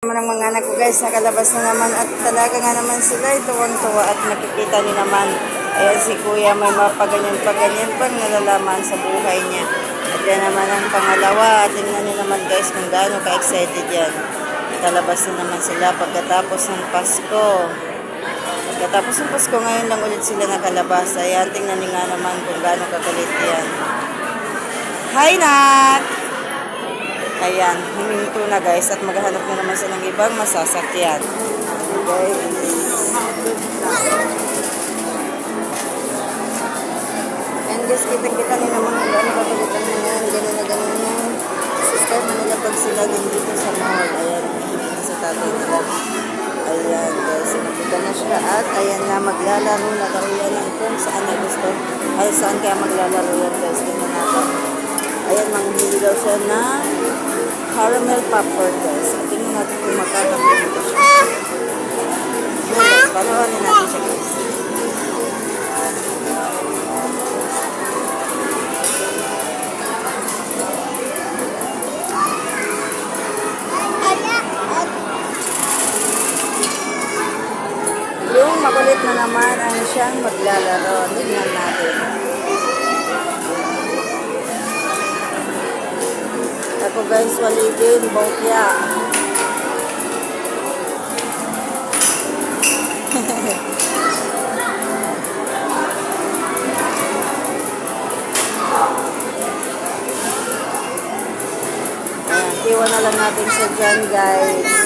Naman ang mga anak ko guys, nakalabas na naman at talaga nga naman sila tuwang-tuwa at nakikita niyo naman. Ayan si kuya may mapaganyan-paganyan pang nalalaman sa buhay niya. At yan naman ang pangalawa. Tingnan niyo naman guys kung gaano ka-excited yan. Nakalabas na naman sila pagkatapos ng Pasko. Pagkatapos ng Pasko ngayon lang ulit sila nakalabas. Ayan, tingnan niyo nga naman kung gaano kagalit yan. Hi Nak! Ayan, huminto na guys at maghahanap na naman sa ng ibang masasakyan. Okay. And guys, kita-kita nyo naman kung gaano kapalitan mo yan. Ganun na ganun yung sister Manila pag sila din dito sa mall. Ayan, dito sa tatay nila. Ayan guys, nakita na siya at ayan na maglalaro na daw yan ang kung saan na gusto. Ay, saan kaya maglalaro yan guys. Tingnan natin. Ayan, manghihili daw siya ng caramel popcorn guys. Tingnan natin kung magkakapit ito siya. Guys, panoorin natin siya guys. Yung makulit na naman ang siyang maglalaro. Tingnan natin. Ako guys, walidin, bokya. Ayan, iwan na lang natin siya dyan guys.